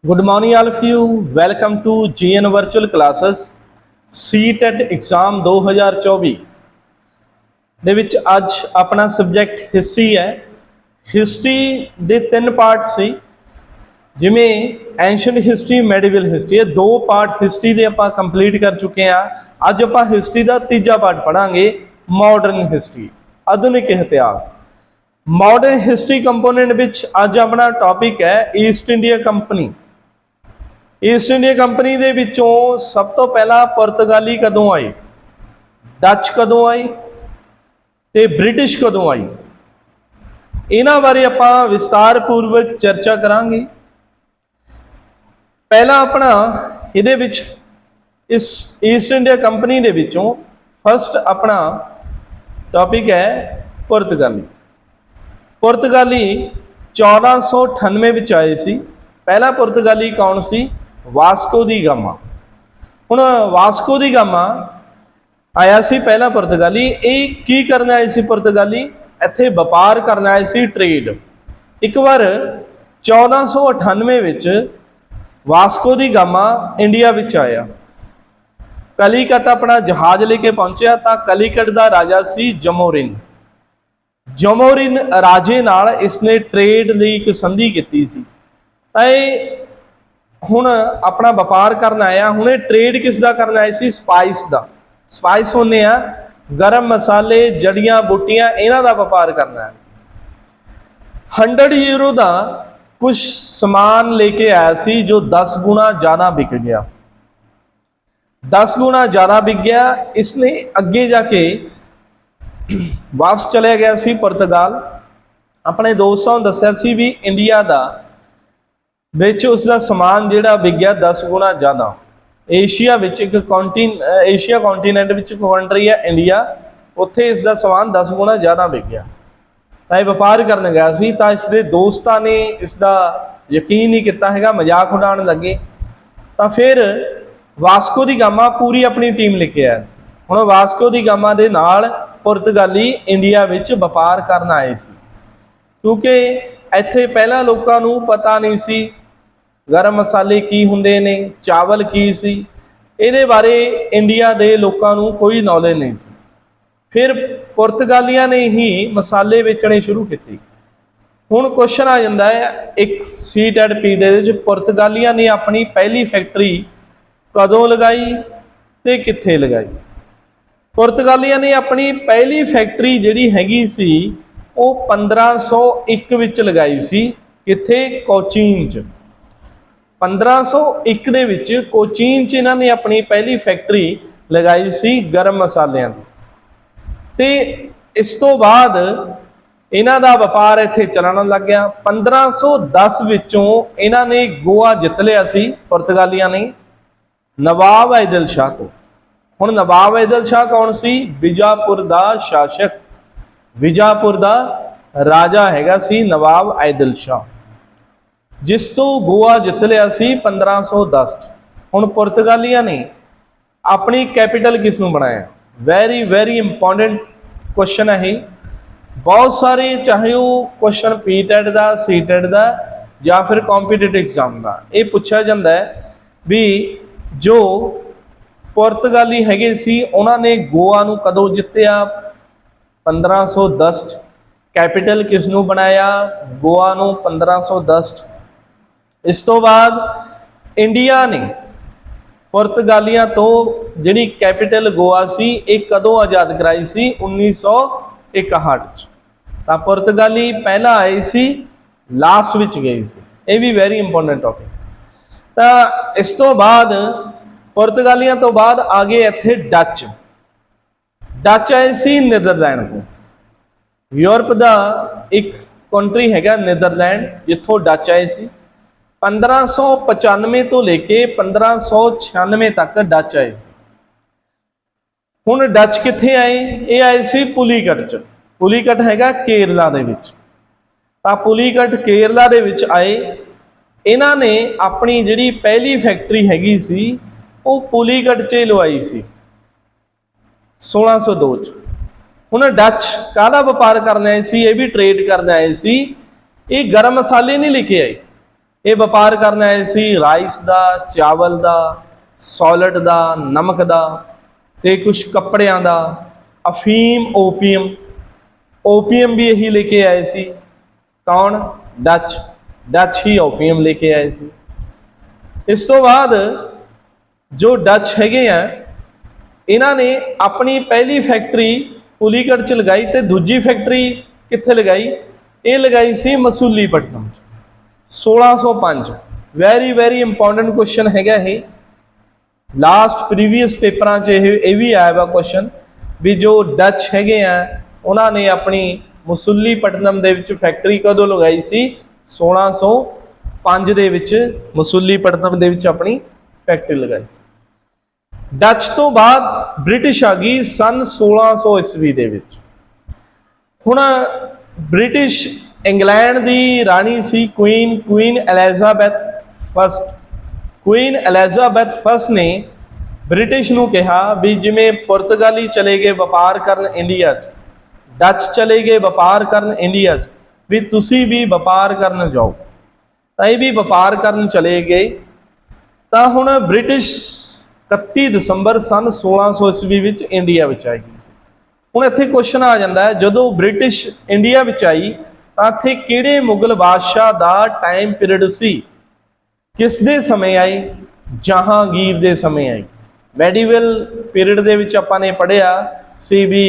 Good morning all of you. Welcome to GN Virtual Classes CTET exam 2024 ਦੇ ਵਿੱਚ ਅੱਜ ਆਪਣਾ ਸਬਜੈਕਟ ਹਿਸਟਰੀ ਹੈ। ਹਿਸਟਰੀ ਦੇ ਤਿੰਨ ਪਾਰਟ ਸੀ, ਜਿਵੇਂ ਐਂਸ਼ੀਅੰਟ ਹਿਸਟਰੀ, ਮੈਡੀਵਲ ਹਿਸਟਰੀ। ਇਹ ਦੋ ਪਾਰਟ ਹਿਸਟਰੀ ਦੇ ਆਪਾਂ ਕੰਪਲੀਟ ਕਰ ਚੁੱਕੇ ਆ। ਅੱਜ ਆਪਾਂ ਹਿਸਟਰੀ ਦਾ ਤੀਜਾ ਪਾਰਟ ਪੜਾਂਗੇ, ਮਾਡਰਨ ਹਿਸਟਰੀ, ਆਧੁਨਿਕ ਇਤਿਹਾਸ। ਮਾਡਰਨ ਹਿਸਟਰੀ ਕੰਪੋਨੈਂਟ ਵਿੱਚ ਅੱਜ ਆਪਣਾ ਟੌਪਿਕ ਹੈ East India company. East India company ਦੇ ਵਿੱਚੋਂ ਸਭ ਤੋਂ ਪਹਿਲਾਂ ਪੁਰਤਗਾਲੀ ਕਦੋਂ ਆਏ, ਡੱਚ ਕਦੋਂ ਆਏ ਤੇ ਬ੍ਰਿਟਿਸ਼ ਕਦੋਂ ਆਈ, ਇਹਨਾਂ ਬਾਰੇ ਆਪਾਂ ਵਿਸਤਾਰ ਪੂਰਵਕ ਚਰਚਾ ਕਰਾਂਗੇ। ਪਹਿਲਾਂ ਆਪਣਾ ਇਹਦੇ ਵਿੱਚ ਇਸ ਈਸਟ ਇੰਡੀਆ ਕੰਪਨੀ ਦੇ ਵਿੱਚੋਂ ਫਸਟ ਆਪਣਾ ਟੌਪਿਕ ਹੈ ਪੁਰਤਗਾਲੀ। ਪੁਰਤਗਾਲੀ 1498 ਵਿੱਚ ਆਏ ਸੀ। ਪਹਿਲਾ ਪੁਰਤਗਾਲੀ ਕੌਣ ਸੀ? ਵਾਸਕੋ ਦੀ ਗਾਮਾ। ਹੁਣ ਵਾਸਕੋ ਦੀ ਗਾਮਾ ਆਇਆ ਸੀ ਪਹਿਲਾ ਪੁਰਤਗਾਲੀ। ਇਹ ਕੀ ਕਰਨ ਆਏ ਸੀ? ਪੁਰਤਗਾਲੀ ਇੱਥੇ ਵਪਾਰ ਕਰਨ ਆਏ ਸੀ, ਟ੍ਰੇਡ। ਇੱਕ ਵਾਰ 1498 ਵਿੱਚ ਵਾਸਕੋ ਦੀ ਗਾਮਾ ਇੰਡੀਆ ਵਿੱਚ ਆਇਆ। ਕਲੀਕਤ ਆਪਣਾ ਜਹਾਜ਼ ਲੈ ਕੇ ਪਹੁੰਚਿਆ ਤਾਂ ਕਲੀਕਤ ਦਾ ਰਾਜਾ ਸੀ ਜਮੋਰਿਨ। ਜਮੋਰਿਨ ਰਾਜੇ ਨਾਲ ਇਸਨੇ ਟ੍ਰੇਡ ਲਈ ਇੱਕ ਸੰਧੀ ਕੀਤੀ ਸੀ। ਤਾਂ ਇਹ ਹੁਣ ਆਪਣਾ ਵਪਾਰ ਕਰਨ ਆਇਆ। ਹੁਣ ਇਹ ਟ੍ਰੇਡ ਕਿਸ ਦਾ ਕਰਨ ਆਏ ਸੀ? ਸਪਾਈਸ ਦਾ। ਸਪਾਈਸ ਹੁੰਦੇ ਆ ਗਰਮ ਮਸਾਲੇ, ਜੜੀਆਂ ਬੂਟੀਆਂ, ਇਹਨਾਂ ਦਾ ਵਪਾਰ ਕਰਨ ਆਇਆ ਸੀ। 100 ਯੂਰੋ ਦਾ ਕੁਝ ਸਮਾਨ ਲੈ ਕੇ ਆਇਆ ਸੀ ਜੋ 10 ਗੁਣਾ ਜ਼ਿਆਦਾ ਵਿਕ ਗਿਆ। 10 ਗੁਣਾ ਜ਼ਿਆਦਾ ਵਿਕ ਗਿਆ। ਇਸਨੇ ਅੱਗੇ ਜਾ ਕੇ ਵਾਪਸ ਚਲਿਆ ਗਿਆ ਸੀ ਪੁਰਤਗਾਲ। ਆਪਣੇ ਦੋਸਤਾਂ ਨੂੰ ਦੱਸਿਆ ਸੀ ਵੀ ਇੰਡੀਆ ਦਾ ਵਿੱਚ ਉਸਦਾ ਸਮਾਨ ਜਿਹੜਾ ਵਿਕ ਗਿਆ 10 ਗੁਣਾ ਜ਼ਿਆਦਾ। ਏਸ਼ੀਆ ਵਿੱਚ ਇੱਕ ਏਸ਼ੀਆ ਕੰਟੀਨੈਂਟ ਵਿੱਚ ਇੱਕ ਕੰਟਰੀ ਹੈ ਇੰਡੀਆ, ਉੱਥੇ ਇਸ ਦਾ ਸਮਾਨ 10 ਗੁਣਾ ਜ਼ਿਆਦਾ ਵਿਕ ਗਿਆ। ਤਾਂ ਇਹ ਵਪਾਰ ਕਰਨ ਗਿਆ ਸੀ। ਤਾਂ ਇਸ ਦੇ ਦੋਸਤਾਂ ਨੇ ਇਸ ਦਾ ਯਕੀਨ ਨਹੀਂ ਕੀਤਾ ਹੈਗਾ, ਮਜ਼ਾਕ ਉਡਾਉਣ ਲੱਗੇ। ਤਾਂ ਫਿਰ ਵਾਸਕੋ ਦੀ ਗਾਮਾ ਪੂਰੀ ਆਪਣੀ ਟੀਮ ਲੈ ਕੇ ਆਇਆ ਸੀ। ਹੁਣ ਵਾਸਕੋ ਦੀ ਗਾਮਾ ਦੇ ਨਾਲ ਪੁਰਤਗਾਲੀ ਇੰਡੀਆ ਵਿੱਚ ਵਪਾਰ ਕਰਨ ਆਏ ਸੀ, ਕਿਉਂਕਿ ਇੱਥੇ ਪਹਿਲਾਂ ਲੋਕਾਂ ਨੂੰ ਪਤਾ ਨਹੀਂ ਸੀ ਗਰਮ ਮਸਾਲੇ ਕੀ ਹੁੰਦੇ ਨੇ, ਚਾਵਲ ਕੀ ਸੀ, ਇਹਦੇ ਬਾਰੇ ਇੰਡੀਆ ਦੇ ਲੋਕਾਂ ਨੂੰ ਕੋਈ ਨੌਲੇਜ ਨਹੀਂ ਸੀ। ਫਿਰ ਪੁਰਤਗਾਲੀਆਂ ਨੇ ਹੀ ਮਸਾਲੇ ਵੇਚਣੇ ਸ਼ੁਰੂ ਕੀਤੇ। ਹੁਣ ਕੁਐਸਚਨ ਆ ਜਾਂਦਾ ਹੈ ਇੱਕ ਸੀਟੈਟ ਪੀ ਦੇ ਵਿੱਚ, ਪੁਰਤਗਾਲੀਆਂ ਨੇ ਆਪਣੀ ਪਹਿਲੀ ਫੈਕਟਰੀ ਕਦੋਂ ਲਗਾਈ ਤੇ ਕਿੱਥੇ ਲਗਾਈ? ਪੁਰਤਗਾਲੀਆਂ ਨੇ ਆਪਣੀ ਪਹਿਲੀ ਫੈਕਟਰੀ ਜਿਹੜੀ ਹੈਗੀ ਸੀ ਉਹ 1501 ਵਿੱਚ ਲਗਾਈ ਸੀ। ਕਿੱਥੇ? ਕੋਚੀਨ 'ਚ। 1501 ਦੇ ਵਿੱਚ ਕੋਚੀਨ 'ਚ ਇਹਨਾਂ ਨੇ ਆਪਣੀ ਪਹਿਲੀ ਫੈਕਟਰੀ ਲਗਾਈ ਸੀ ਗਰਮ ਮਸਾਲਿਆਂ ਦੀ। ਤੇ ਇਸ ਤੋਂ ਬਾਅਦ ਇਹਨਾਂ ਦਾ ਵਪਾਰ ਇੱਥੇ ਚੱਲਣ ਲੱਗ ਗਿਆ। 1510 ਵਿੱਚੋਂ ਇਹਨਾਂ ਨੇ ਗੋਆ ਜਿੱਤ ਲਿਆ ਸੀ ਪੁਰਤਗਾਲੀਆਂ ਨੇ, ਨਵਾਬ ਆਦਿਲ ਸ਼ਾਹ ਤੋਂ। ਹੁਣ ਨਵਾਬ ਆਦਿਲ ਸ਼ਾਹ ਕੌਣ ਸੀ? ਬੀਜਾਪੁਰ ਦਾ ਸ਼ਾਸਕ, ਬੀਜਾਪੁਰ ਦਾ ਰਾਜਾ ਹੈਗਾ ਸੀ ਨਵਾਬ ਆਦਿਲ ਸ਼ਾਹ, ਜਿਸ ਤੋਂ ਗੋਆ ਜਿੱਤ ਲਿਆ ਸੀ 1510 'ਚ। ਹੁਣ ਪੁਰਤਗਾਲੀਆਂ ਨੇ ਆਪਣੀ ਕੈਪੀਟਲ ਕਿਸ ਨੂੰ ਬਣਾਇਆ? ਵੈਰੀ ਇੰਪੋਰਟੈਂਟ ਕੁਐਸਚਨ ਹੈ ਇਹ। ਬਹੁਤ ਸਾਰੇ, ਚਾਹੇ ਉਹ ਕੁਐਸਚਨ ਪੀਟੈਟ ਦਾ, ਸੀਟੈਟ ਦਾ ਜਾਂ ਫਿਰ ਕੰਪੀਟੀਟਿਵ ਐਗਜ਼ਾਮ ਦਾ, ਇਹ ਪੁੱਛਿਆ ਜਾਂਦਾ ਹੈ ਵੀ ਜੋ ਪੁਰਤਗਾਲੀ ਹੈਗੇ ਸੀ ਉਹਨਾਂ ਨੇ ਗੋਆ ਨੂੰ ਕਦੋਂ ਜਿੱਤਿਆ? 1510 'ਚ। ਕੈਪੀਟਲ ਕਿਸ ਨੂੰ ਬਣਾਇਆ? ਗੋਆ ਨੂੰ, 1510 'ਚ। ਇਸ ਤੋਂ ਬਾਅਦ ਇੰਡੀਆ ਨੇ ਪੁਰਤਗਾਲੀਆਂ ਤੋਂ ਜਿਹੜੀ ਕੈਪੀਟਲ ਗੋਆ ਸੀ ਇਹ ਕਦੋਂ ਆਜ਼ਾਦ ਕਰਾਈ ਸੀ? 1961 'ਚ। ਤਾਂ ਪੁਰਤਗਾਲੀ ਪਹਿਲਾਂ ਆਏ ਸੀ, ਲਾਸਟ ਵਿੱਚ ਗਏ ਸੀ। ਇਹ ਵੀ ਵੈਰੀ ਇੰਪੋਰਟੈਂਟ ਟੌਪਿਕ। ਤਾਂ ਇਸ ਤੋਂ ਬਾਅਦ ਪੁਰਤਗਾਲੀਆਂ ਤੋਂ ਬਾਅਦ ਆ ਗਏ ਇੱਥੇ ਡੱਚ। ਡੱਚ ਆਏ ਸੀ ਨੀਦਰਲੈਂਡ ਤੋਂ। ਯੂਰਪ ਦਾ ਇੱਕ ਕੰਟਰੀ ਹੈਗਾ ਨੀਦਰਲੈਂਡ, ਜਿੱਥੋਂ ਡੱਚ ਆਏ ਸੀ। 1595 ਤੋਂ ਲੈ ਕੇ 1596 ਤੱਕ ਡੱਚ ਆਏ ਸੀ। ਹੁਣ ਡੱਚ ਕਿੱਥੇ ਆਏ? ਇਹ ਆਏ ਸੀ ਪੁਲੀਕਟ 'ਚ। ਪੁਲੀਕਟ ਹੈਗਾ ਕੇਰਲਾ ਦੇ ਵਿੱਚ। ਤਾਂ ਪੁਲੀਕਟ ਕੇਰਲਾ ਦੇ ਵਿੱਚ ਆਏ। ਇਹਨਾਂ ਨੇ ਆਪਣੀ ਜਿਹੜੀ ਪਹਿਲੀ ਫੈਕਟਰੀ ਹੈਗੀ ਸੀ ਉਹ ਪੁਲੀਕਟ 'ਚ ਲਵਾਈ ਸੀ 1602 'ਚ। ਹੁਣ ਡੱਚ ਕਾਹਦਾ ਵਪਾਰ ਕਰਨ ਆਏ ਸੀ? ਇਹ ਵੀ ਟ੍ਰੇਡ ਕਰਨ ਆਏ ਸੀ। ਇਹ ਗਰਮ ਮਸਾਲੇ ਨਹੀਂ ਲੈ ਕੇ ਆਏ, ਇਹ ਵਪਾਰ ਕਰਨ ਆਏ ਸੀ ਰਾਈਸ ਦਾ, ਚਾਵਲ ਦਾ, ਸੋਲਟ ਦਾ, ਨਮਕ ਦਾ ਤੇ ਕੁਝ ਕੱਪੜਿਆਂ ਦਾ, ਅਫੀਮ, ਓਪੀਅਮ। ਓਪੀਅਮ ਵੀ ਇਹੀ ਲੈ ਕੇ ਆਏ ਸੀ। ਕੌਣ? ਡੱਚ ਹੀ ਓਪੀਅਮ ਲੈ ਕੇ ਆਏ ਸੀ। ਇਸ ਤੋਂ ਬਾਅਦ ਜੋ ਡੱਚ ਹੈਗੇ ਆ, ਇਹਨਾਂ ਨੇ ਆਪਣੀ ਪਹਿਲੀ ਫੈਕਟਰੀ ਪੁਲੀਗੜ 'ਚ ਲਗਾਈ ਤੇ ਦੂਜੀ ਫੈਕਟਰੀ ਕਿੱਥੇ ਲਗਾਈ? ਇਹ ਲਗਾਈ ਸੀ ਮਸੂਲੀਪਟਨਮ 'ਚ 1605। ਵੈਰੀ ਇੰਪੋਰਟੈਂਟ ਕੁਐਸਚਨ ਹੈਗਾ ਇਹ। ਲਾਸਟ ਪ੍ਰੀਵੀਅਸ ਪੇਪਰਾਂ 'ਚ ਇਹ ਵੀ ਆਇਆ ਵਾ ਕੁਐਸਚਨ ਵੀ ਜੋ ਡੱਚ ਹੈਗੇ ਆ ਉਹਨਾਂ ਨੇ ਆਪਣੀ ਮਸੂਲੀਪਟਨਮ ਦੇ ਵਿੱਚ ਫੈਕਟਰੀ ਕਦੋਂ ਲਗਾਈ ਸੀ? 1605 ਦੇ ਵਿੱਚ ਮਸੂਲੀਪਟਨਮ ਦੇ ਵਿੱਚ ਆਪਣੀ ਫੈਕਟਰੀ ਲਗਾਈ ਸੀ। ਡੱਚ ਤੋਂ ਬਾਅਦ ਬ੍ਰਿਟਿਸ਼ ਆ ਗਈ ਸਨ 1600 ਈਸਵੀ ਦੇ ਵਿੱਚ। ਹੁਣ ਬ੍ਰਿਟਿਸ਼ ਇੰਗਲੈਂਡ ਦੀ ਰਾਣੀ ਸੀ Queen Elizabeth first. Queen Elizabeth first ਨੇ ਬ੍ਰਿਟਿਸ਼ ਨੂੰ ਕਿਹਾ ਵੀ ਜਿਵੇਂ ਪੁਰਤਗਾਲੀ ਚਲੇ ਗਏ ਵਪਾਰ ਕਰਨ ਇੰਡੀਆ 'ਚ, ਡੱਚ ਚਲੇ ਗਏ ਵਪਾਰ ਕਰਨ ਇੰਡੀਆ 'ਚ, ਵੀ ਤੁਸੀਂ ਵੀ ਵਪਾਰ ਕਰਨ ਜਾਓ। ਤਾਂ ਇਹ ਵੀ ਵਪਾਰ ਕਰਨ ਚਲੇ ਗਏ। ਤਾਂ ਹੁਣ ਬ੍ਰਿਟਿਸ਼ 31 ਦਸੰਬਰ ਸਨ 1600 ਈਸਵੀ ਵਿੱਚ ਇੰਡੀਆ ਵਿੱਚ ਆਈ ਗਈ ਸੀ। ਹੁਣ ਇੱਥੇ ਕੁਐਸਚਨ ਆ ਜਾਂਦਾ ਹੈ, ਜਦੋਂ ਬ੍ਰਿਟਿਸ਼ ਇੰਡੀਆ ਵਿੱਚ ਆਈ ਤਾਂ ਇੱਥੇ ਕਿਹੜੇ ਮੁਗਲ ਬਾਦਸ਼ਾਹ ਦਾ ਟਾਈਮ ਪੀਰੀਅਡ ਸੀ? ਕਿਸ ਦੇ ਸਮੇਂ ਆਈ? ਜਹਾਂਗੀਰ ਦੇ ਸਮੇਂ ਆਈ। ਮੈਡੀਵਲ ਪੀਰੀਅਡ ਦੇ ਵਿੱਚ ਆਪਾਂ ਨੇ ਪੜ੍ਹਿਆ ਸੀ ਵੀ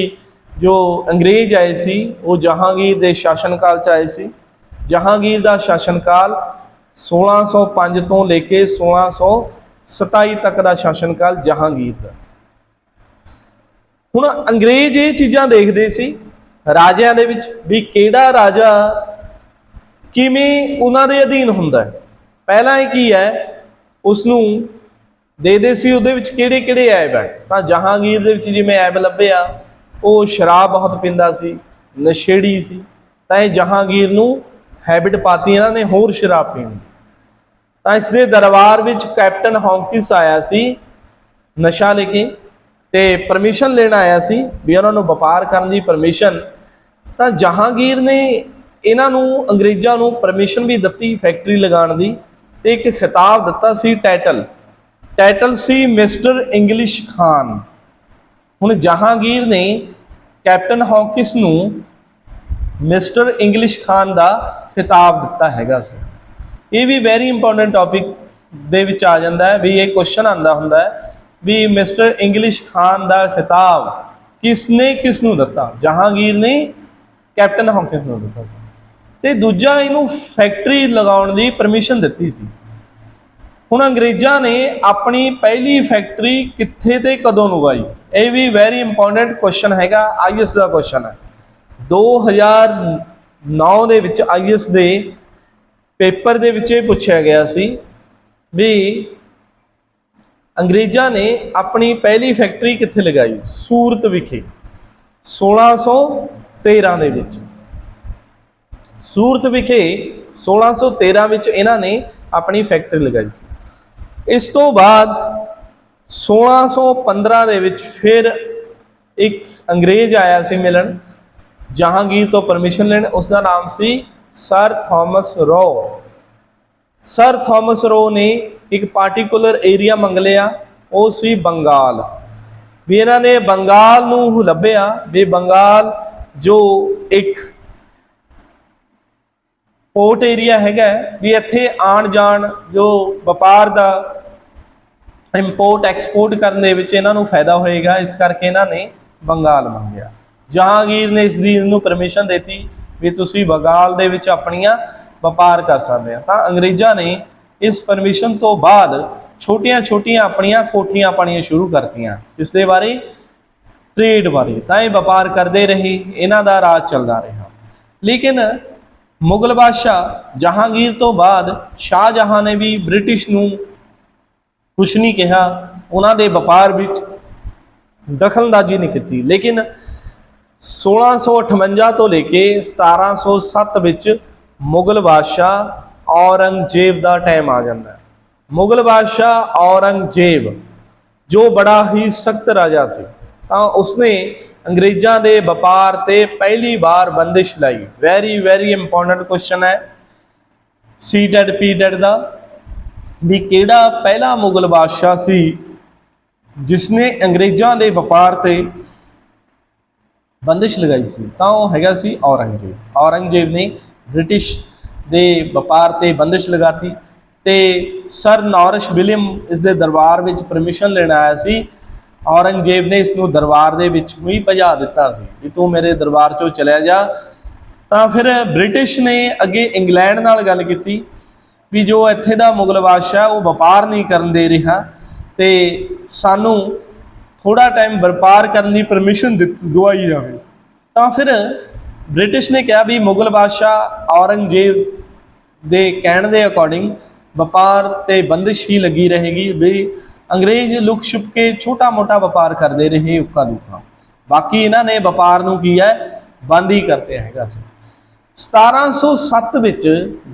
ਜੋ ਅੰਗਰੇਜ਼ ਆਏ ਸੀ ਉਹ ਜਹਾਂਗੀਰ ਦੇ ਸ਼ਾਸਨ ਕਾਲ 'ਚ ਆਏ ਸੀ। ਜਹਾਂਗੀਰ ਦਾ ਸ਼ਾਸਨ ਕਾਲ 1605 ਤੋਂ ਲੈ ਕੇ 1627 ਤੱਕ ਦਾ ਸ਼ਾਸਨ ਕਾਲ ਜਹਾਂਗੀਰ ਦਾ। ਹੁਣ ਅੰਗਰੇਜ਼ ਇਹ ਚੀਜ਼ਾਂ ਦੇਖਦੇ ਸੀ ਰਾਜਿਆਂ ਦੇ ਵਿੱਚ ਵੀ ਕਿਹੜਾ ਰਾਜਾ ਕਿਵੇਂ ਉਹਨਾਂ ਦੇ ਅਧੀਨ ਹੁੰਦਾ ਹੈ। ਪਹਿਲਾਂ ਇਹ ਕੀ ਹੈ ਉਸ ਨੂੰ ਦੇ ਸੀ ਉਹਦੇ ਵਿੱਚ ਕਿਹੜੇ ਕਿਹੜੇ ਐਬ ਹੈ। ਤਾਂ ਜਹਾਂਗੀਰ ਦੇ ਵਿੱਚ ਜਿਵੇਂ ਐਬ ਲੱਭਿਆ ਉਹ ਸ਼ਰਾਬ ਬਹੁਤ ਪੀਂਦਾ ਸੀ, ਨਸ਼ੇੜੀ ਸੀ। ਤਾਂ ਇਹ ਜਹਾਂਗੀਰ ਨੂੰ ਹੈਬਿਟ ਪਾਤੀ ਇਹਨਾਂ ਨੇ ਹੋਰ ਸ਼ਰਾਬ ਪੀਣ ਦੀ। ਤਾਂ ਇਸ ਦੇ ਦਰਬਾਰ ਵਿੱਚ ਕੈਪਟਨ ਹੌਕਿੰਸ ਆਇਆ ਸੀ ਨਸ਼ਾ ਲੈ ਕੇ ਤੇ ਪਰਮਿਸ਼ਨ ਲੈਣ ਆਇਆ ਸੀ ਵੀ ਉਹਨਾਂ ਨੂੰ ਵਪਾਰ ਕਰਨ ਦੀ ਪਰਮਿਸ਼ਨ। ਤਾਂ ਜਹਾਂਗੀਰ ਨੇ ਇਹਨਾਂ ਨੂੰ ਅੰਗਰੇਜ਼ਾਂ ਨੂੰ ਪਰਮਿਸ਼ਨ ਵੀ ਦਿੱਤੀ ਫੈਕਟਰੀ ਲਗਾਉਣ ਦੀ ਤੇ ਇੱਕ ਖਿਤਾਬ ਦਿੱਤਾ ਸੀ ਟਾਈਟਲ ਸੀ ਮਿਸਟਰ ਇੰਗਲਿਸ਼ ਖਾਨ। ਹੁਣ ਜਹਾਂਗੀਰ ਨੇ ਕੈਪਟਨ ਹੌਕਿੰਸ ਨੂੰ ਮਿਸਟਰ ਇੰਗਲਿਸ਼ ਖਾਨ ਦਾ ਖਿਤਾਬ ਦਿੱਤਾ ਹੈਗਾ ਸੀ। ਇਹ ਵੀ ਵੈਰੀ ਇੰਪੋਰਟੈਂਟ ਟੌਪਿਕ ਦੇ ਵਿੱਚ ਆ ਜਾਂਦਾ ਹੈ ਵੀ ਇਹ ਕੁਐਸਚਨ ਆਉਂਦਾ ਹੁੰਦਾ ਹੈ ਵੀ ਮਿਸਟਰ ਇੰਗਲਿਸ਼ ਖਾਨ ਦਾ ਖਿਤਾਬ ਕਿਸ ਨੂੰ ਦਿੱਤਾ? ਜਹਾਂਗੀਰ ਨੇ ਕੈਪਟਨ ਹੌਕਿੰਸ ਨੂੰ ਦਿੱਤਾ ਸੀ। ਤੇ ਦੂਜਾ ਇਹਨੂੰ ਫੈਕਟਰੀ ਲਗਾਉਣ ਦੀ ਪਰਮਿਸ਼ਨ ਦਿੱਤੀ ਸੀ। ਹੁਣ ਅੰਗਰੇਜ਼ਾਂ ਨੇ ਆਪਣੀ ਪਹਿਲੀ ਫੈਕਟਰੀ ਕਿੱਥੇ ਤੇ ਕਦੋਂ ਲਗਾਈ? ਇਹ ਵੀ ਵੈਰੀ ਇੰਪੋਰਟੈਂਟ ਕੁਐਸਚਨ ਹੈਗਾ, ਆਈਐਸ ਦਾ ਕੁਐਸਚਨ ਹੈ। 2009 ਦੇ ਵਿੱਚ ਆਈਐਸ ਦੇ ਪੇਪਰ ਦੇ ਵਿੱਚ ਇਹ ਪੁੱਛਿਆ ਗਿਆ ਸੀ ਵੀ ਅੰਗਰੇਜ਼ਾਂ ਨੇ ਆਪਣੀ ਪਹਿਲੀ ਫੈਕਟਰੀ ਕਿੱਥੇ ਲਗਾਈ? ਸੂਰਤ ਵਿਖੇ 1613 ਦੇ ਵਿੱਚ। ਸੂਰਤ ਵਿਖੇ 1613 ਵਿੱਚ ਇਹਨਾਂ ਨੇ ਆਪਣੀ ਫੈਕਟਰੀ ਲਗਾਈ ਸੀ। ਇਸ ਤੋਂ ਬਾਅਦ 1615 ਦੇ ਵਿੱਚ ਫਿਰ ਇੱਕ ਅੰਗਰੇਜ਼ ਆਇਆ ਸੀ ਮਿਲਣ ਜਹਾਂਗੀਰ ਤੋਂ ਪਰਮਿਸ਼ਨ ਲੈਣ। ਉਸ ਦਾ ਨਾਮ ਸੀ ਸਰ ਥਾਮਸ ਰੋ। ਸਰ ਥਾਮਸ ਰੋ ਨੇ ਇੱਕ ਪਾਰਟੀਕੂਲਰ ਏਰੀਆ ਮੰਗ ਲਿਆ, ਉਹ ਸੀ ਬੰਗਾਲ। ਵੀ ਇਹਨਾਂ ਨੇ ਬੰਗਾਲ ਨੂੰ ਲੱਭਿਆ ਵੀ ਬੰਗਾਲ ਜੋ ਇੱਕ ਪੋਰਟ ਏਰੀਆ ਹੈਗਾ ਵੀ ਇੱਥੇ ਆਉਣ ਜਾਣ ਜੋ ਵਪਾਰ ਦਾ ਇੰਪੋਰਟ ਐਕਸਪੋਰਟ ਕਰਨ ਦੇ ਵਿੱਚ ਇਹਨਾਂ ਨੂੰ ਫਾਇਦਾ ਹੋਏਗਾ, ਇਸ ਕਰਕੇ ਇਹਨਾਂ ਨੇ ਬੰਗਾਲ ਮੰਗਿਆ। ਜਹਾਂਗੀਰ ਨੇ ਇਸ ਦੀ ਨੂੰ ਪਰਮਿਸ਼ਨ ਦਿੱਤੀ ਵੀ ਤੁਸੀਂ ਬੰਗਾਲ ਦੇ ਵਿੱਚ ਆਪਣੀਆਂ ਵਪਾਰ ਕਰ ਸਕਦੇ ਆ। ਤਾਂ ਅੰਗਰੇਜ਼ਾਂ ਨੇ ਇਸ ਪਰਮਿਸ਼ਨ ਤੋਂ ਬਾਅਦ ਛੋਟੀਆਂ ਆਪਣੀਆਂ ਕੋਠੀਆਂ ਪਾਣੀਆਂ ਸ਼ੁਰੂ ਕਰਤੀਆਂ, ਇਸ ਦੇ ਬਾਰੇ ਟ੍ਰੇਡ ਬਾਰੇ। ਤਾਂ ਇਹ ਵਪਾਰ ਕਰਦੇ ਰਹੇ, ਇਹਨਾਂ ਦਾ ਰਾਜ ਚੱਲਦਾ ਰਿਹਾ। ਲੇਕਿਨ ਮੁਗਲ ਬਾਦਸ਼ਾਹ ਜਹਾਂਗੀਰ ਤੋਂ ਬਾਅਦ ਸ਼ਾਹਜਹਾਂ ਨੇ ਵੀ ਬ੍ਰਿਟਿਸ਼ ਨੂੰ ਕੁਛ ਨਹੀਂ ਕਿਹਾ, ਉਹਨਾਂ ਦੇ ਵਪਾਰ ਵਿੱਚ ਦਖਲਅੰਦਾਜ਼ੀ ਨਹੀਂ ਕੀਤੀ। ਲੇਕਿਨ 1658 ਤੋਂ ਲੈ ਕੇ 1707 ਵਿੱਚ ਮੁਗਲ ਬਾਦਸ਼ਾਹ ਔਰੰਗਜ਼ੇਬ ਦਾ ਟਾਈਮ ਆ ਜਾਂਦਾ ਹੈ। ਮੁਗਲ ਬਾਦਸ਼ਾਹ ਔਰੰਗਜ਼ੇਬ ਜੋ ਬੜਾ ਹੀ ਸਖਤ ਰਾਜਾ ਸੀ, ਤਾਂ ਉਸਨੇ ਅੰਗਰੇਜ਼ਾਂ ਦੇ ਵਪਾਰ ਤੇ ਪਹਿਲੀ ਵਾਰ ਬੰਦਿਸ਼ ਲਾਈ। ਵੈਰੀ ਇੰਪੋਰਟੈਂਟ ਕੁਐਸਚਨ ਹੈ। ਸੀਟੈਟ ਪੀਟੈਟ ਦਾ ਵੀ ਕਿਹੜਾ ਪਹਿਲਾ ਮੁਗਲ ਬਾਦਸ਼ਾਹ ਸੀ ਜਿਸਨੇ ਅੰਗਰੇਜ਼ਾਂ ਦੇ ਵਪਾਰ ਤੇ ਬੰਦਿਸ਼ ਲਗਾਈ ਸੀ, ਤਾਂ ਉਹ ਹੈਗਾ ਸੀ ਔਰੰਗਜ਼ੇਬ। ਔਰੰਗਜ਼ੇਬ ਨੇ ਬ੍ਰਿਟਿਸ਼ ਦੇ ਵਪਾਰ ਤੇ ਬੰਦਿਸ਼ ਲਗਾਤੀ ਤੇ ਸਰ ਨੌਰਿਸ਼ ਵਿਲੀਅਮ ਇਸ ਦੇ ਦਰਬਾਰ ਵਿੱਚ ਪਰਮਿਸ਼ਨ ਲੈਣ ਆਇਆ ਸੀ। ਔਰੰਗਜ਼ੇਬ ਨੇ ਇਸ ਨੂੰ ਦਰਬਾਰ ਦੇ ਵਿੱਚ ਹੀ ਭਜਾ ਦਿੱਤਾ ਸੀ ਵੀ ਤੂੰ ਮੇਰੇ ਦਰਬਾਰ ਚੋਂ ਚਲਿਆ ਜਾ। ਤਾਂ ਫਿਰ ਬ੍ਰਿਟਿਸ਼ ਨੇ ਅੱਗੇ ਇੰਗਲੈਂਡ ਨਾਲ ਗੱਲ ਕੀਤੀ ਵੀ ਜੋ ਇੱਥੇ ਦਾ ਮੁਗਲ ਬਾਦਸ਼ਾਹ ਉਹ ਵਪਾਰ ਨਹੀਂ ਕਰਨ ਦੇ ਰਿਹਾ ਤੇ ਸਾਨੂੰ ਥੋੜਾ ਟਾਈਮ ਵਪਾਰ ਕਰਨ ਦੀ ਪਰਮਿਸ਼ਨ ਦਵਾਈ ਜਾਵੇ। ਤਾਂ ਫਿਰ ਬ੍ਰਿਟਿਸ਼ ਨੇ ਕਿਹਾ ਵੀ ਮੁਗਲ ਬਾਦਸ਼ਾਹ ਔਰੰਗਜ਼ੇਬ ਦੇ ਕਹਿਣ ਦੇ ਅਕੋਰਡਿੰਗ ਵਪਾਰ ਤੇ ਬੰਦਿਸ਼ ਹੀ ਲੱਗੀ ਰਹੇਗੀ ਵੀ ਅੰਗਰੇਜ਼ ਲੁਕ ਛੁਪ ਕੇ ਛੋਟਾ ਮੋਟਾ ਵਪਾਰ ਕਰਦੇ ਰਹੇ ਉੱਕਾ ਦੁੱਕਾ, ਬਾਕੀ ਇਹਨਾਂ ਨੇ ਵਪਾਰ ਨੂੰ ਕੀ ਹੈ ਬੰਦ ਹੀ ਕਰਤੇ ਹੈਗਾ ਸੀ। 1707 ਵਿੱਚ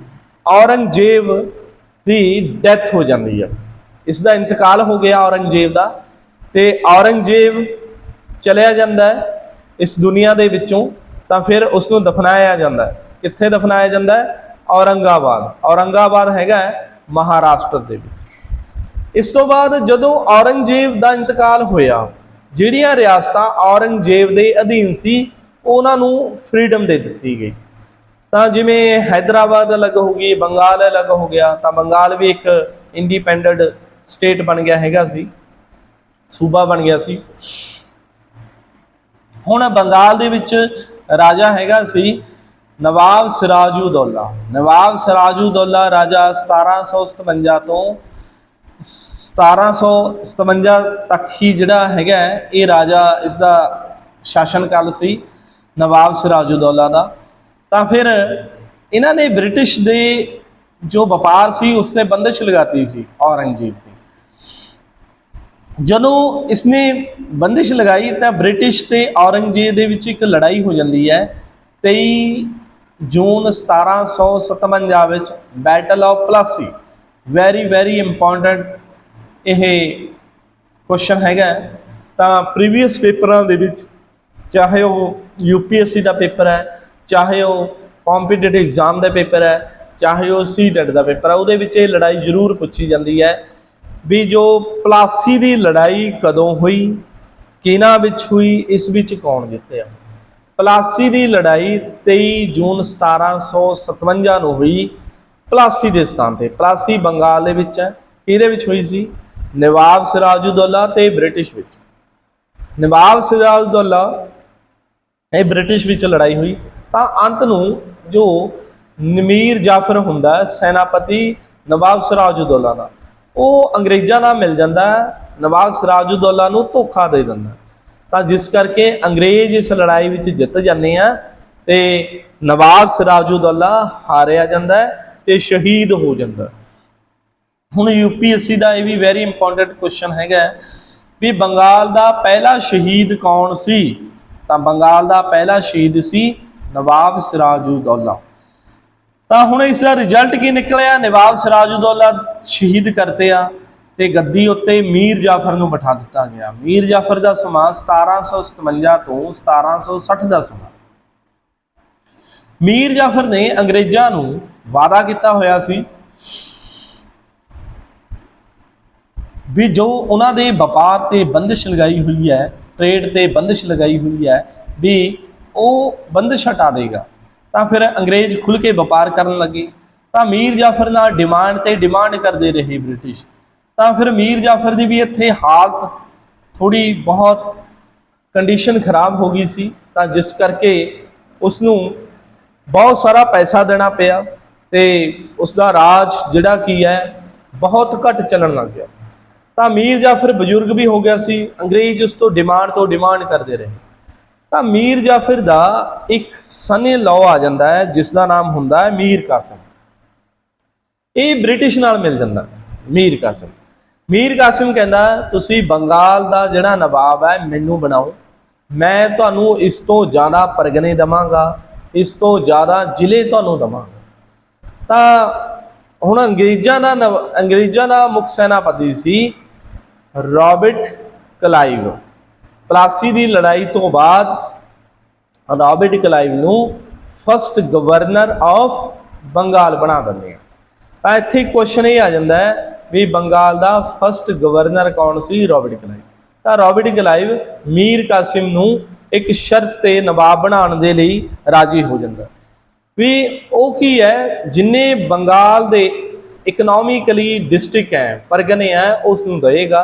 ਔਰੰਗਜ਼ੇਬ ਦੀ ਡੈਥ ਹੋ ਜਾਂਦੀ ਹੈ, ਇਸ ਦਾ ਇੰਤਕਾਲ ਹੋ ਗਿਆ ਔਰੰਗਜ਼ੇਬ ਦਾ ਤੇ ਔਰੰਗਜ਼ੇਬ ਚਲਿਆ ਜਾਂਦਾ ਹੈ ਇਸ ਦੁਨੀਆ ਦੇ ਵਿੱਚੋਂ। ਤਾਂ ਫਿਰ ਉਸ ਨੂੰ ਦਫਨਾਇਆ ਜਾਂਦਾ ਹੈ, ਕਿੱਥੇ ਦਫਨਾਇਆ ਜਾਂਦਾ ਹੈ? ਔਰੰਗਾਬਾਦ। ਔਰੰਗਾਬਾਦ ਹੈਗਾ ਮਹਾਰਾਸ਼ਟਰ ਦੇ ਵਿੱਚ। ਇਸ ਤੋਂ ਬਾਅਦ ਜਦੋਂ ਔਰੰਗਜ਼ੇਬ ਦਾ ਇੰਤਕਾਲ ਹੋਇਆ, ਜਿਹੜੀਆਂ ਰਿਆਸਤਾਂ ਔਰੰਗਜ਼ੇਬ ਦੇ ਅਧੀਨ ਸੀ ਉਹਨਾਂ ਨੂੰ ਫਰੀडम ਦੇ ਦਿੱਤੀ ਗਈ। ਤਾਂ ਜਿਵੇਂ ਹੈਦਰਾਬਾਦ ਅਲੱਗ ਹੋ ਗਈ, ਬੰਗਾਲ ਅਲੱਗ ਹੋ ਗਿਆ, ਤਾਂ ਬੰਗਾਲ ਵੀ ਇੱਕ ਇੰਡੀਪੈਂਡੈਂਟ ਸਟੇਟ ਬਣ ਗਿਆ ਹੈਗਾ ਸੀ, ਸੂਬਾ ਬਣ ਗਿਆ ਸੀ। ਹੁਣ ਬੰਗਾਲ ਦੇ ਵਿੱਚ ਰਾਜਾ ਹੈਗਾ ਸੀ ਨਵਾਬ ਸਿਰਾਜੂਦੌਲਾ। ਨਵਾਬ ਸਿਰਾਜੂਦੌਲਾ ਰਾਜਾ 1757 ਤੋਂ 1757 ਤੱਕ ਹੀ ਜਿਹੜਾ ਹੈਗਾ ਇਹ ਰਾਜਾ, ਇਸ ਦਾ ਸ਼ਾਸਨ ਕਾਲ ਸੀ ਨਵਾਬ ਸਿਰਾਜੂਦੌਲਾ ਦਾ। ਤਾਂ ਫਿਰ ਇਹਨਾਂ ਨੇ ਬ੍ਰਿਟਿਸ਼ ਦੇ ਜੋ ਵਪਾਰ ਸੀ ਉਸ ਤੇ ਬੰਦਿਸ਼ ਲਗਾਤੀ ਸੀ ਔਰੰਗਜ਼ੇਬ ਦੀ। ਜਦੋਂ ਇਸਨੇ ਬੰਦਿਸ਼ ਲਗਾਈ ਤਾਂ ਬ੍ਰਿਟਿਸ਼ ਤੇ ਔਰੰਗਜ਼ੇਬ ਦੇ ਵਿੱਚ ਇੱਕ ਲੜਾਈ ਹੋ ਜਾਂਦੀ ਹੈ 23 ਜੂਨ 1757 ਵਿੱਚ, battle of Palasi. Very important ਇਹ ਕੁਐਸਚਨ ਹੈਗਾ। ਤਾਂ ਪ੍ਰੀਵੀਅਸ ਪੇਪਰਾਂ ਦੇ ਵਿੱਚ ਚਾਹੇ ਉਹ UPSC ਦਾ ਪੇਪਰ ਹੈ, ਚਾਹੇ ਉਹ ਕੰਪੀਟੀਟਿਵ ਐਗਜ਼ਾਮ ਦਾ ਪੇਪਰ ਹੈ, ਚਾਹੇ ਉਹ ਸੀਟੈਟ ਦਾ ਪੇਪਰ ਹੈ, ਉਹਦੇ ਵਿੱਚ ਇਹ ਲੜਾਈ ਜ਼ਰੂਰ ਪੁੱਛੀ ਜਾਂਦੀ ਹੈ ਵੀ ਜੋ ਪਲਾਸੀ ਦੀ ਲੜਾਈ ਕਦੋਂ ਹੋਈ, ਕਿਹਨਾਂ ਵਿੱਚ ਹੋਈ, ਇਸ ਵਿੱਚ ਕੌਣ ਜਿੱਤਿਆ। ਪਲਾਸੀ ਦੀ ਲੜਾਈ 23 ਜੂਨ 1757 ਨੂੰ ਹੋਈ ਪਲਾਸੀ ਦੇ ਸਥਾਨ ਤੇ। ਪਲਾਸੀ ਬੰਗਾਲ ਦੇ ਵਿੱਚ ਹੈ। ਇਹਦੇ ਵਿੱਚ ਹੋਈ ਸੀ ਨਵਾਬ ਸਿਰਾਜੂਦੌਲਾ ਤੇ ਬ੍ਰਿਟਿਸ਼ ਵਿੱਚ। ਨਵਾਬ ਸਿਰਾਜੂਦੌਲਾ ਇਹ ਬ੍ਰਿਟਿਸ਼ ਵਿੱਚ ਲੜਾਈ ਹੋਈ ਤਾਂ ਅੰਤ ਨੂੰ ਜੋ ਮੀਰ ਜਾਫਰ ਹੁੰਦਾ ਸੈਨਾਪਤੀ ਨਵਾਬ ਸਿਰਾਜੂਦੌਲਾ ਦਾ, ਉਹ ਅੰਗਰੇਜ਼ਾਂ ਨਾਲ ਮਿਲ ਜਾਂਦਾ, ਨਵਾਬ ਸਿਰਾਜੂਦੌਲਾ ਨੂੰ ਧੋਖਾ ਦੇ ਦਿੰਦਾ। ਤਾਂ ਜਿਸ ਕਰਕੇ ਅੰਗਰੇਜ਼ ਇਸ ਲੜਾਈ ਵਿੱਚ ਜਿੱਤ ਜਾਂਦੇ ਆ ਤੇ ਨਵਾਬ ਸਿਰਾਜੂਦੌਲਾ ਹਾਰਿਆ ਜਾਂਦਾ ਤੇ ਸ਼ਹੀਦ ਹੋ ਜਾਂਦਾ। ਹੁਣ UPSC ਦਾ ਇਹ ਵੀ ਵੈਰੀ ਇੰਪੋਰਟੈਂਟ ਕੁਐਸਚਨ ਹੈਗਾ ਵੀ ਬੰਗਾਲ ਦਾ ਪਹਿਲਾ ਸ਼ਹੀਦ ਕੌਣ ਸੀ? ਤਾਂ ਬੰਗਾਲ ਦਾ ਪਹਿਲਾ ਸ਼ਹੀਦ ਸੀ ਨਵਾਬ ਸਿਰਾਜੂਦੌਲਾ। ਤਾਂ ਹੁਣ ਇਸ ਦਾ ਰਿਜ਼ਲਟ ਕੀ ਨਿਕਲਿਆ? ਨਵਾਬ ਸਿਰਾਜੂਦੌਲਾ ਸ਼ਹੀਦ ਕਰਤੇ ਆ ਤੇ ਗੱਦੀ ਉੱਤੇ ਮੀਰ ਜਾਫਰ ਨੂੰ ਬਿਠਾ ਦਿੱਤਾ ਗਿਆ। ਮੀਰ ਜਾਫਰ ਦਾ ਸਮਾਂ 1757 ਤੋਂ 1760 ਦਾ ਸਮਾਂ। ਮੀਰ ਜਾਫਰ ਨੇ ਅੰਗਰੇਜ਼ਾਂ ਨੂੰ ਵਾਅਦਾ ਕੀਤਾ ਹੋਇਆ ਸੀ ਵੀ ਜੋ ਉਹਨਾਂ ਦੇ ਵਪਾਰ ਤੇ ਬੰਦਿਸ਼ ਲਗਾਈ ਹੋਈ ਹੈ, ਟ੍ਰੇਡ ਤੇ ਬੰਦਿਸ਼ ਲਗਾਈ ਹੋਈ ਹੈ, ਵੀ ਉਹ ਬੰਦਿਸ਼ ਹਟਾ ਦੇਗਾ। ਤਾਂ ਫਿਰ ਅੰਗਰੇਜ਼ ਖੁੱਲ੍ਹ ਕੇ ਵਪਾਰ ਕਰਨ ਲੱਗੇ। ਤਾਂ ਮੀਰ ਜਾਫਰ ਨਾਲ ਡਿਮਾਂਡ ਤੇ ਡਿਮਾਂਡ ਕਰਦੇ ਰਹੇ ਬ੍ਰਿਟਿਸ਼। ਤਾਂ ਫਿਰ ਮੀਰ ਜਾਫਰ ਦੀ ਵੀ ਇੱਥੇ ਹਾਲਤ ਥੋੜੀ ਬਹੁਤ ਕੰਡੀਸ਼ਨ ਖਰਾਬ ਹੋ ਗਈ ਸੀ, ਤਾਂ ਜਿਸ ਕਰਕੇ ਉਸ ਨੂੰ ਬਹੁਤ ਸਾਰਾ ਪੈਸਾ ਦੇਣਾ ਪਿਆ ਤੇ ਉਸ ਦਾ ਰਾਜ ਜਿਹੜਾ ਕੀ ਹੈ ਬਹੁਤ ਘੱਟ ਚੱਲਣ ਲੱਗ ਗਿਆ। ਤਾਂ ਮੀਰ ਜਾਫਰ ਬਜ਼ੁਰਗ ਵੀ ਹੋ ਗਿਆ ਸੀ, ਅੰਗਰੇਜ਼ ਉਸ ਤੋਂ ਡਿਮਾਂਡ ਕਰਦੇ ਰਹੇ। ਤਾਂ ਮੀਰ ਜਾਫਰ ਦਾ ਇੱਕ ਸਨ ਲਾਅ ਆ ਜਾਂਦਾ ਹੈ ਜਿਸ ਦਾ ਨਾਮ ਹੁੰਦਾ ਹੈ ਮੀਰ ਕਾਸਿਮ। ਇਹ ਬ੍ਰਿਟਿਸ਼ ਨਾਲ ਮਿਲ ਜਾਂਦਾ ਮੀਰ ਕਾਸਿਮ। ਮੀਰ ਕਾਸਿਮ ਕਹਿੰਦਾ ਤੁਸੀਂ ਬੰਗਾਲ ਦਾ ਜਿਹੜਾ ਨਵਾਬ ਹੈ ਮੈਨੂੰ ਬਣਾਓ, ਮੈਂ ਤੁਹਾਨੂੰ ਇਸ ਤੋਂ ਜ਼ਿਆਦਾ ਪਰਗਨੇ ਦੇਵਾਂਗਾ, ਇਸ ਤੋਂ ਜ਼ਿਆਦਾ ਜ਼ਿਲ੍ਹੇ ਤੁਹਾਨੂੰ ਦੇਵਾਂਗਾ। ਤਾਂ ਹੁਣ ਅੰਗਰੇਜ਼ਾਂ ਦਾ ਮੁੱਖ ਸੈਨਾਪਤੀ ਸੀ ਰਾਬਰਟ ਕਲਾਈਵ। ਪਲਾਸੀ ਦੀ ਲੜਾਈ ਤੋਂ ਬਾਅਦ ਰਾਬਰਟ ਕਲਾਈਵ ਨੂੰ ਫਸਟ ਗਵਰਨਰ ਆਫ ਬੰਗਾਲ ਬਣਾ ਦਿੰਦੇ ਆ। ਤਾਂ ਇੱਥੇ क्वेश्चन ये आ जाता है भी बंगाल का फस्ट गवर्नर कौन सी? Robert Clive. तो रॉबर्ट क्लाइव मीर कासिम नूं एक शर्त ते नवाब बनाने दे लई राजी हो जाता भी वो की है जिन्ने बंगाल दे इकनॉमिकली डिस्ट्रिक्ट है परगने है उसनूं देगा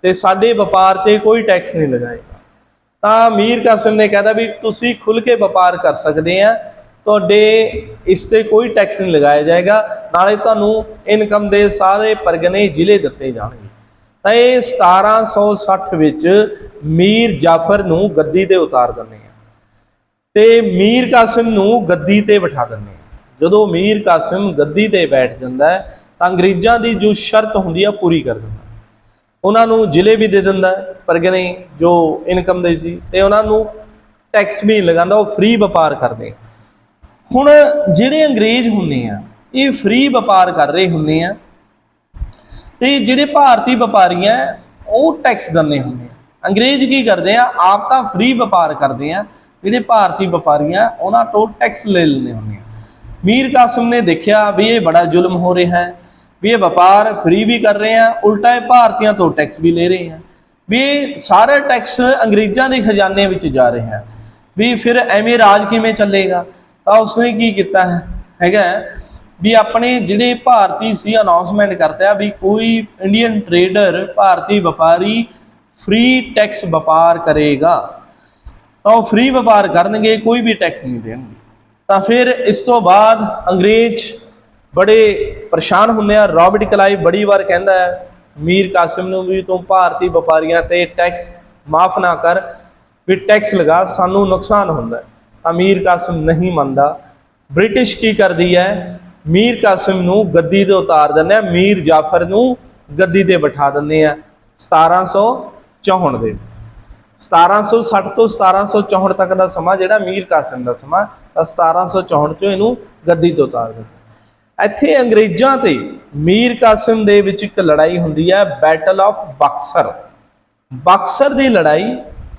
ते साडे व्यापार ते कोई टैक्स नहीं लगाएगा। तो मीर कासिम ने कहता भी तुसी खुल के व्यापार कर सकते हैं, ਤੁਹਾਡੇ इस ते कोई टैक्स नहीं लगाया जाएगा, नाले तुहानूं इनकम के सारे परगने जिले दिते जाणगे। तो ये 1760 विच मीर जाफर नूं गद्दी ते उतार दिंदे आ ते मीर कासिम नूं गद्दी ते बिठा दिंदे आ। जदों मीर कासिम गद्दी ते बैठ जांदा है तां अंग्रेज़ां दी जो शर्त हुंदी आ पूरी कर दिंदा, उन्हां नूं जिले भी दे दिंदा परगने जो इनकम दे सी ते उन्हां नूं टैक्स भी नहीं लगांदा, वो फ्री व्यापार करदे। हुण जिहड़े अंग्रेज़ हुंदे आ ये फ्री व्यापार कर रहे हुंदे आ ते जिहड़े भारतीय व्यापारी हैं वो टैक्स दिंदे हुंदे आ। अंग्रेज़ की करदे आ आप तां फ्री व्यापार करदे आ, जिहड़े भारतीय व्यापारी हैं उन्हां तों टैक्स ले लैंदे हुंदे आ। मीर कासिम ने देखिया भी ये बड़ा जुल्म हो रहा है, भी ये व्यापार फ्री भी कर रहे हैं, उल्टा भारतीयों तो टैक्स भी ले रहे हैं, भी सारे टैक्स अंग्रेज़ों के खजाने में जा रहे हैं, भी फिर एवें राज किवें चलेगा। तो उसने की किया है भी अपने जिहड़े भारती सी अनाउंसमेंट करता है भी कोई इंडियन ट्रेडर भारतीय व्यापारी फ्री टैक्स व्यापार करेगा, तो फ्री व्यापार करनगे, कोई भी टैक्स नहीं देंगे। तो फिर इस तो बाद अंग्रेज बड़े परेशान होंगे। रॉबर्ट क्लाइव बड़ी बार कहता है मीर कासिम नूं भी तू भारतीय व्यापारियों ते टैक्स माफ़ ना कर, भी टैक्स लगा, सानू नुकसान होंदा है। मीर कासिम नहीं मानता। ब्रिटिश की करती है मीर कासिम नूं गद्दी ते उतार दिंदे, मीर जाफर नूं गद्दी ते बिठा दिंदे आ 1764 दे। 1760 तो 1764 तक का समा जिहड़ा मीर कासिम का समा, 1764 चों इहनूं गद्दी ते उतार दिंदे। इत्थे अंग्रेज़ां ते मीर कासिम दे विच एक लड़ाई हुंदी है, बैटल ऑफ बक्सर। बक्सर की लड़ाई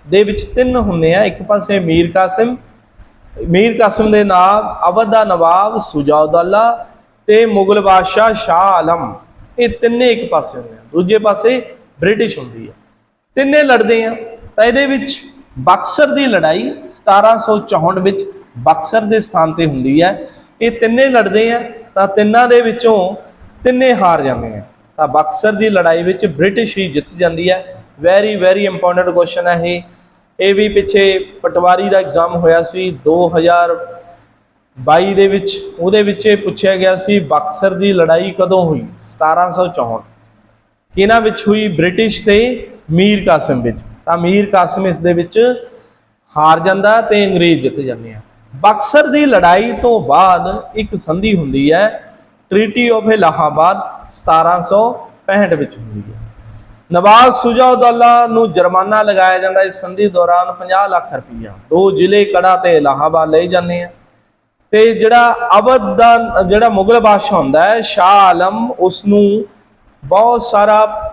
दे विच 3 हुंदे आ, एक पासे मीर कासिम के नाल अवध का नवाब सुजाउद्दौला ते मुगल बादशाह शाह आलम, ये तिन्ने एक पासे होंगे, दूजे पासे ब्रिटिश होंगी है, तिन्ने लड़ते हैं। तो ये बक्सर की लड़ाई 1764 विच बक्सर के स्थान पर होंगी है, ये तिन्ने लड़ते हैं। तो तिन्ना दे विचों तिन्ने हार जाते हैं। तो बक्सर की लड़ाई विच ब्रिटिश ही जित जाती है। वैरी वैरी इंपोर्टेंट क्वेश्चन है ये भी पिछे पटवारी का एग्जाम होया सी 2022 दे विच, उहदे विच पुछया गया सी बक्सर की लड़ाई कदों हुई? 1764 किहनां विच हुई? ब्रिटिश ते मीर कासिम विच। तां मीर कासिम इस दे विच हार जांदा ते अंग्रेज जित जांदे आ। बक्सर की लड़ाई तो बाद एक संधि हुंदी है ट्रीटी ऑफ इलाहाबाद 1765 विच हुंदी है। नवाब सुजाउद्दौला नूं जुर्माना लगाया जाता इस संधि दौरान 50 लाख रुपया, 2 जिले कड़ा ते इलाहाबाद ले जाने हैं। ते जिहड़ा अवध दा जिहड़ा मुगल बादशाह हुंदा है शाह आलम, उसनूं बहुत सारा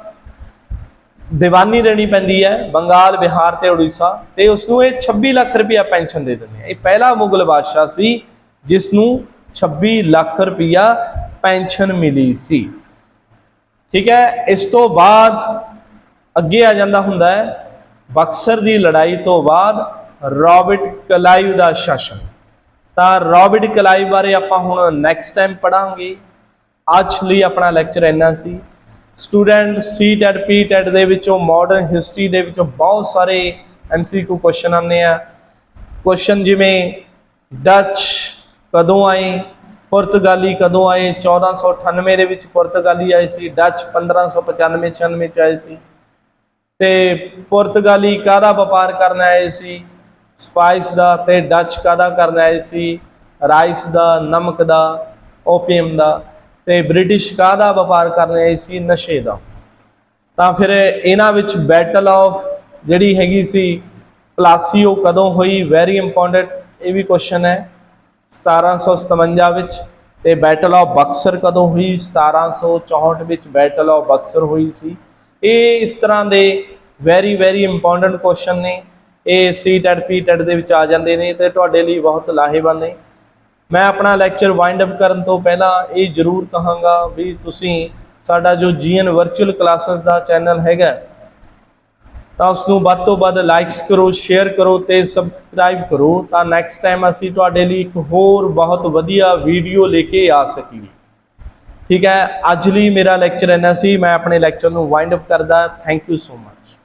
दीवानी देनी पैंदी है, बंगाल बिहार ते उड़ीसा, ते उसनूं 26 लाख रुपया पेंशन दे दिंदे। ये पहला मुगल बादशाह सी जिसनूं 26 लाख रुपया पेंशन मिली सी। ठीक है, इस तो बाद अगे आ जाता हुंदा है बक्सर की लड़ाई तो बाद रॉबर्ट क्लाइव का शासन। तो रॉबर्ट क्लाइव बारे आपां हुण नैक्सट टाइम पढ़ांगे। आज लिए अपना लैक्चर इन्ना सी। स्टूडेंट सी टैट पी टैट दे विचों मॉडर्न हिस्टरी दे विचों बहुत सारे MCQ क्वेश्चन आने आ। क्वेश्चन जिमें डच कदों आए, पुर्तगाली कदों आए? 1498 दे विच पुर्तगाली आए सी, डच 1595-96 आए सी। ते पुर्तगाली काहदा व्यापार करना आए सी? स्पाइस का। ते डच काहदा करना आए सी? राइस का, नमक का, ओपीएम का। ते ब्रिटिश काहदा व्यापार करने आए सी? नशे का। तो फिर इन्हां विच बैटल ऑफ जिहड़ी हैगी सी प्लासीओ कदों हुई? वैरी इंपोर्टेंट ये भी क्वेश्चन है। 1757 विच। ते बैटल ऑफ बक्सर कदों हुई? 1764 विच बैटल ऑफ बक्सर हुई सी। ये इस तरह के वैरी वैरी इंपोर्टेंट क्वेश्चन ने, ये सी टैट पी टैट दे विच आ जांदे ने ते तुहाडे लई बहुत लाहेवंद ने। मैं अपना लैक्चर वाइंड अप करन तो पहला ये जरूर कहांगा भी तुसीं साडा जो GN वर्चुअल क्लासेस का चैनल हैगा ਤਾਂ ਉਸ ਨੂੰ ਵੱਧ ਤੋਂ ਵੱਧ ਲਾਈਕਸ ਕਰੋ, ਸ਼ੇਅਰ ਕਰੋ ਤੇ ਸਬਸਕ੍ਰਾਈਬ ਕਰੋ ਤਾਂ ਨੈਕਸਟ ਟਾਈਮ ਅਸੀਂ ਤੁਹਾਡੇ ਲਈ ਇੱਕ ਹੋਰ ਬਹੁਤ ਵਧੀਆ ਵੀਡੀਓ ਲੈ ਕੇ ਆ ਸਕੀਏ। ਠੀਕ ਹੈ, ਅੱਜ ਲਈ ਮੇਰਾ ਲੈਕਚਰ ਇੰਨਾ ਸੀ। ਮੈਂ ਆਪਣੇ ਲੈਕਚਰ ਨੂੰ ਵਾਈਂਡ ਅਪ ਕਰਦਾ। Thank you so much.